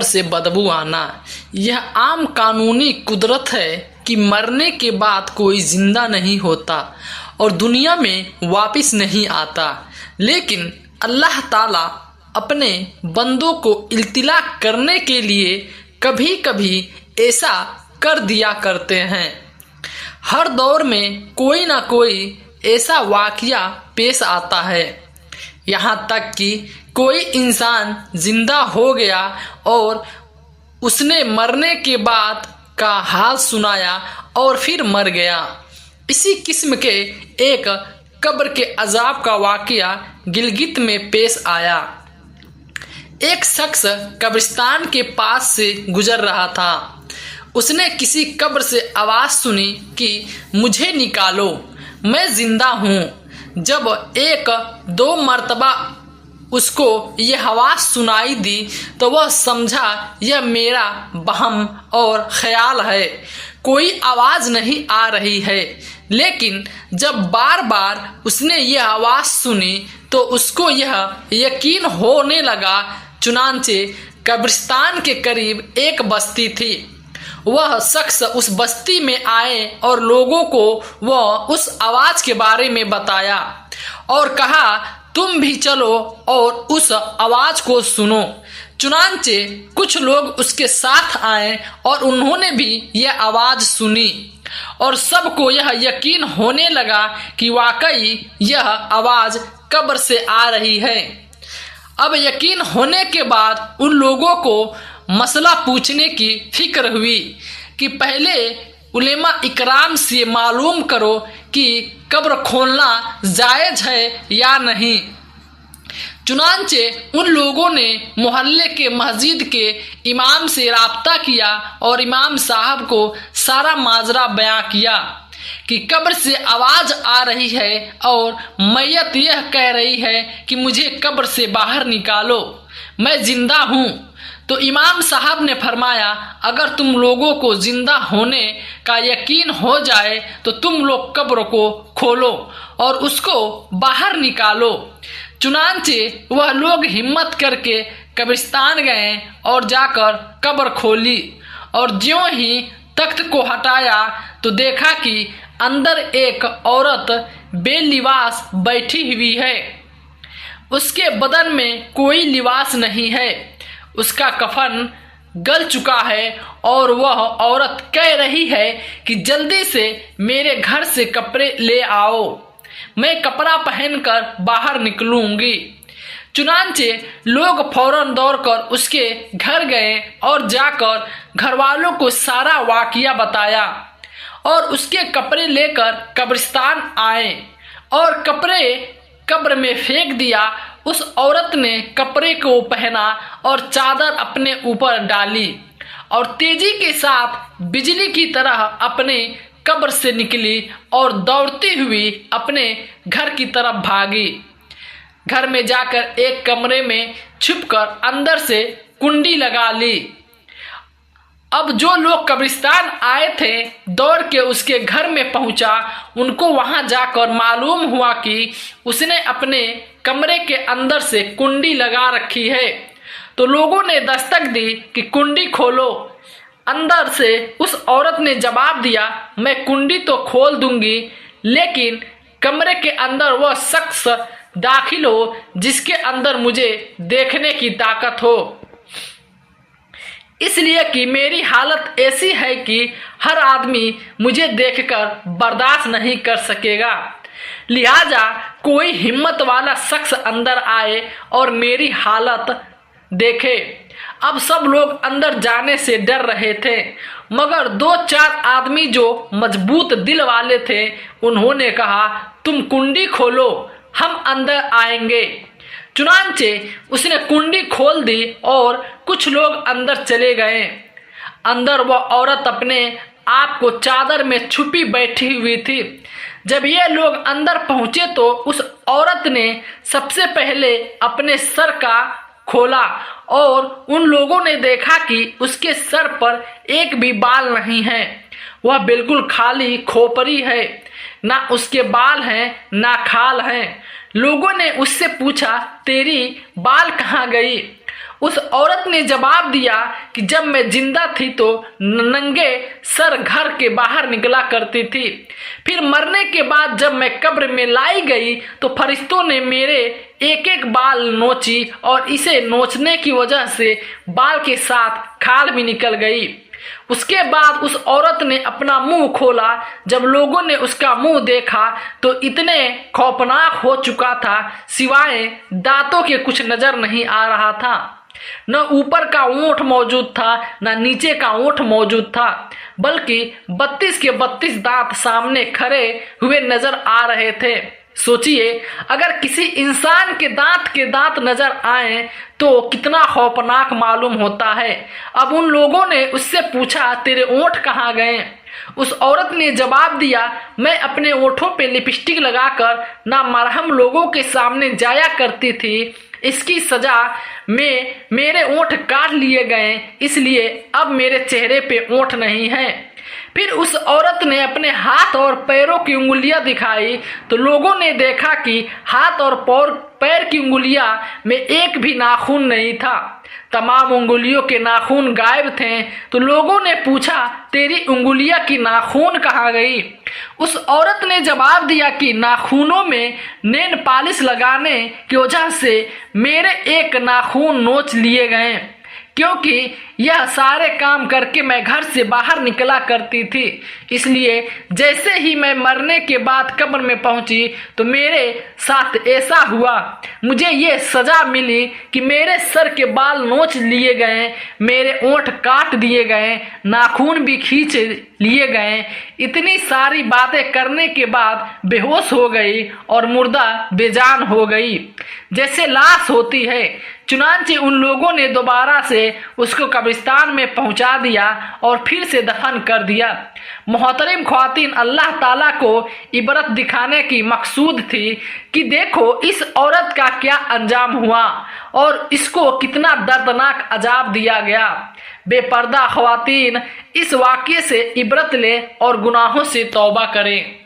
कब्र से बदबू आना। यह आम कानूनी कुदरत है कि मरने के बाद कोई जिंदा नहीं होता और दुनिया में वापस नहीं आता, लेकिन अल्लाह ताला अपने बंदों को इल्तिला करने के लिए कभी कभी ऐसा कर दिया करते हैं। हर दौर में कोई ना कोई ऐसा वाक़या पेश आता है, यहाँ तक कि कोई इंसान जिंदा हो गया और उसने मरने के बाद का हाल सुनाया और फिर मर गया। इसी किस्म के एक कब्र के अजाब का वाक़या गिलगित में पेश आया। एक शख्स कब्रिस्तान के पास से गुजर रहा था। उसने किसी कब्र से आवाज़ सुनी कि मुझे निकालो, मैं जिंदा हूँ। जब एक दो मर्तबा उसको यह आवाज़ सुनाई दी तो वह समझा यह मेरा वहम और ख्याल है, कोई आवाज़ नहीं आ रही है। लेकिन जब बार बार उसने यह आवाज़ सुनी तो उसको यह यकीन होने लगा। चुनांचे कब्रिस्तान के करीब एक बस्ती थी। वह शख्स उस बस्ती में आए और लोगों को वह उस आवाज़ के बारे में बताया और कहा तुम भी चलो और उस आवाज़ को सुनो। चुनांचे कुछ लोग उसके साथ आए और उन्होंने भी यह आवाज़ सुनी और सबको यह यकीन होने लगा कि वाकई यह आवाज़ कब्र से आ रही है। अब यकीन होने के बाद उन लोगों को मसला पूछने की फिक्र हुई कि पहले उलेमा इकराम से मालूम करो कि कब्र खोलना जायज़ है या नहीं। चुनांचे उन लोगों ने मोहल्ले के मस्जिद के इमाम से राब्ता किया और इमाम साहब को सारा माजरा बयां किया कि कब्र से आवाज़ आ रही है और मैयत यह कह रही है कि मुझे कब्र से बाहर निकालो, मैं जिंदा हूँ। तो इमाम साहब ने फरमाया अगर तुम लोगों को जिंदा होने का यकीन हो जाए तो तुम लोग कब्र को खोलो और उसको बाहर निकालो। चुनांचे वह लोग हिम्मत करके कब्रिस्तान गए और जाकर कब्र खोली और ज्यों ही तख्त को हटाया तो देखा कि अंदर एक औरत बेलिबास बैठी हुई है। उसके बदन में कोई लिबास नहीं है, उसका कफन गल चुका है और वह औरत कह रही है कि जल्दी से मेरे घर से कपड़े ले आओ, मैं कपड़ा पहनकर बाहर निकलूंगी। चुनांचे लोग फौरन दौड़कर उसके घर गए और जाकर घरवालों को सारा वाकया बताया और उसके कपड़े लेकर कब्रिस्तान आए और कपड़े कब्र में फेंक दिया। उस औरत ने कपड़े को पहना और चादर अपने ऊपर डाली और तेजी के साथ बिजली की तरह अपने कब्र से निकली और दौड़ती हुई अपने घर की तरफ भागी। घर में जाकर एक कमरे में छुपकर अंदर से कुंडी लगा ली। अब जो लोग कब्रिस्तान आए थे दौड़ के उसके घर में पहुंचा। उनको वहां जाकर मालूम हुआ कि उसने अपने कमरे के अंदर से कुंडी लगा रखी है। तो लोगों ने दस्तक दी कि कुंडी खोलो। अंदर से उस औरत ने जवाब दिया मैं कुंडी तो खोल दूंगी, लेकिन कमरे के अंदर वह शख्स दाखिल हो जिसके अंदर मुझे देखने की ताकत हो, इसलिए कि मेरी हालत ऐसी है कि हर आदमी मुझे देखकर बर्दाश्त नहीं कर सकेगा। लिहाजा कोई हिम्मत वाला शख्स अंदर आए और मेरी हालत देखे। अब सब लोग अंदर जाने से डर रहे थे, मगर दो चार आदमी जो मजबूत दिल वाले थे उन्होंने कहा तुम कुंडी खोलो, हम अंदर आएंगे। चुनांचे उसने कुंडी खोल दी और कुछ लोग अंदर चले गए। अंदर वह औरत अपने आप को चादर में छुपी बैठी हुई थी। जब ये लोग अंदर पहुंचे तो उस औरत ने सबसे पहले अपने सर का खोला और उन लोगों ने देखा कि उसके सर पर एक भी बाल नहीं है। वह बिल्कुल खाली खोपड़ी है, ना उसके बाल हैं ना खाल हैं। लोगों ने उससे पूछा तेरी बाल कहाँ गई? उस औरत ने जवाब दिया कि जब मैं जिंदा थी तो नंगे सर घर के बाहर निकला करती थी। फिर मरने के बाद जब मैं कब्र में लाई गई तो फरिश्तों ने मेरे एक एक बाल नोची और इसे नोचने की वजह से बाल के साथ खाल भी निकल गई। उसके बाद उस औरत ने अपना मुंह खोला। जब लोगों ने उसका मुंह देखा तो इतने खौफनाक हो चुका था, सिवाय दांतों के कुछ नजर नहीं आ रहा था। न ऊपर का ओंठ मौजूद था न नीचे का ओंठ मौजूद था, बल्कि 32 के 32 दांत सामने खड़े हुए नजर आ रहे थे। सोचिए, अगर किसी इंसान के दांत नजर आए तो कितना खौफनाक मालूम होता है। अब उन लोगों ने उससे पूछा, तेरे ओंठ कहाँ गए? उस औरत ने जवाब दिया, मैं अपने ओंठों पे लिपस्टिक लगाकर ना मरहम लोगों के सामने जाया करती थी। इसकी सजा में मेरे ओंठ काट लिए गए, इसलिए अब मेरे चेहरे पे ओंठ नहीं है। फिर उस औरत ने अपने हाथ और पैरों की उंगलियां दिखाई तो लोगों ने देखा कि हाथ और पैर की उंगलियां में एक भी नाखून नहीं था। तमाम उंगलियों के नाखून गायब थे। तो लोगों ने पूछा, तेरी उंगलियां की नाखून कहाँ गई? उस औरत ने जवाब दिया कि नाखूनों में नेल पॉलिश लगाने की वजह से मेरे एक नाखून नोच लिए गए, क्योंकि यह सारे काम करके मैं घर से बाहर निकला करती थी। इसलिए जैसे ही मैं मरने के बाद कब्र में पहुंची तो मेरे साथ ऐसा हुआ। मुझे ये सजा मिली कि मेरे सर के बाल नोच लिए गए, मेरे ओंठ काट दिए गए, नाखून भी खींच लिए गए। इतनी सारी बातें करने के बाद बेहोश हो गई और मुर्दा बेजान हो गई, जैसे लाश होती है। चुनांचे उन लोगों ने दोबारा से उसको कब्रिस्तान में पहुंचा दिया और फिर से दफन कर दिया। मोहतरम ख्वातीन, अल्लाह ताला को इबरत दिखाने की मकसूद थी कि देखो इस औरत का क्या अंजाम हुआ और इसको कितना दर्दनाक अजाब दिया गया। बेपर्दा ख्वातीन इस वाक़ये से इबरत लें और गुनाहों से तौबा करें।